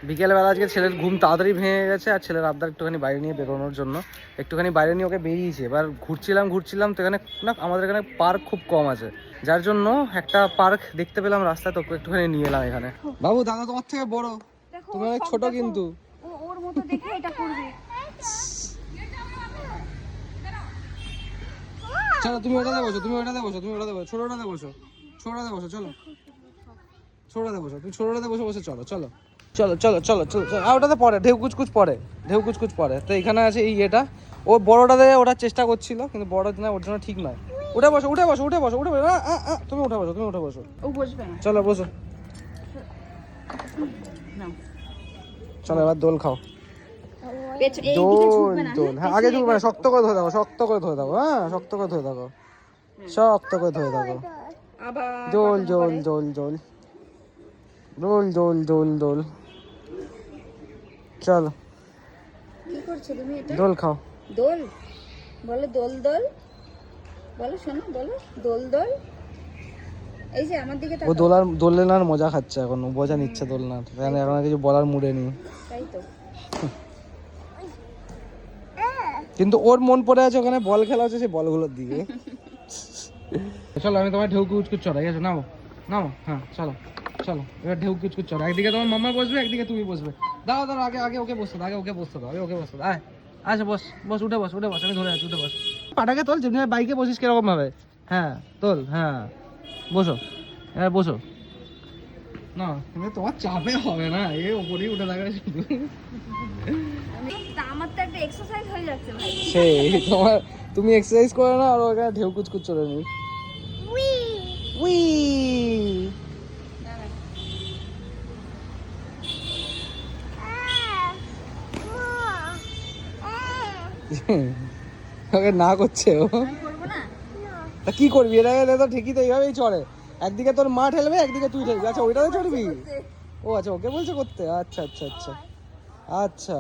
বিকেলবেলা আজকে ছেলের ঘুম তাড়াতাড়ি ভেঙে গেছে, আর ছেলের আবদার একটুখানি বাইরে নিয়ে বেরোনোর জন্য। একটুখানি বাইরে নিয়ে ওকে বেরিয়েছে। এবার ঘুরছিলাম তো এখানে না, আমাদের এখানে পার্ক খুব কম আছে, যার জন্য একটা পার্ক দেখতে পেলাম রাস্তায়, তো একটুখানি নিয়ে এলাম এখানে। বাবু দাদা তোমার থেকে বড়, তুমি অনেক ছোট কিন্তু। ওর মতো দেখে এটা করবে। চলো তুমি ওটাতে বসো, তুমি ওটাতে বসো, তুমি ওটাতে বসো, ছোটটাতে বসো, ছোটটাতে বসো, চলো ছোটটাতে বসো, তুমি ছোটটাতে বসে বসে চলো চলো চলো চলো চলো চলো চলো। আর ওটাতে পরে ঢেউ কুচকুচ পরে, ঢেউ কুচকুচ পরে। তো এখানে আছে এই এটা, ও বড়টাতে ওঠার চেষ্টা করছিল, কিন্তু বড় না, ওর জন্য ঠিক নয়। উঠে বসো উঠে বসো উঠে বসো উঠে বসো, তুমি উঠে বসো, তুমি উঠে বসো। ও বসবে না। চলো বসো, চলো এবার দোল খাও। দোল দোল, হ্যাঁ আগে ঢুকবে না, শক্ত করে ধরে থাকো, শক্ত করে ধরে থাকো, হ্যাঁ শক্ত করে ধরে থাকো, শক্ত করে ধরে থাকো। দোল দোল দোল দোল দোল দোল দোল দোল, চলো কি করছো তুমি এটা? দোল খাও। দোল বলো, দোল দোল বলো, শোনো বলো, দোল দোল। এই যে আমার দিকে ও দোলনার মজা খাচ্ছে এখন, মজা নিচ্ছে দোলনার, কারণ এখন আর কিছু বলার মুডে নেই। তাই তো। কিন্তু ওর মন পড়ে আছে ওখানে বল খেলা হচ্ছে, সেই বলগুলোর দিকে। চলো আমি তোমার ঢেউ কুচকুচ চড়াই গেছো, নামো নামো, হ্যাঁ চলো চলো এবার ঢেউ কুচকুচ চড়ো। একদিকে তোমার মামা বসবে, একদিকে তুমি বসবে। দাও দাও, আগে আগে ওকে বসতে দাও, আগে ওকে বসতে দাও, আগে ওকে বসতে দাও। আচ্ছা বস বস, উঠে বস উঠে বস, আমি ধরে আছি, উঠে বস। পাটাকে তোল, যেমনি বাইকে বসিস কিরকম ভাবে, হ্যাঁ তোল, হ্যাঁ বসো, হ্যাঁ বসো। না তুমি, তোমার চাপে হবে না, এ ওপরেই উঠে থাকবে শুধু। আমার তো একটা এক্সারসাইজ হয়ে যাচ্ছে ভাই। সেই তোমার, তুমি এক্সারসাইজ করে না আর ওখানে ঢেউ কুচকুচ চলে নি। উই ওকে না করছে ও, আমি করবো না। তা কি করবি, এটা তো ঠিকই তো এইভাবেই চড়ে, একদিকে তোর মা ঠেলবে, একদিকে তুই ঠেলবি। আচ্ছা ওইটাতে চড়বি, ও আচ্ছা ওকে বলছে করতে, আচ্ছা আচ্ছা আচ্ছা আচ্ছা।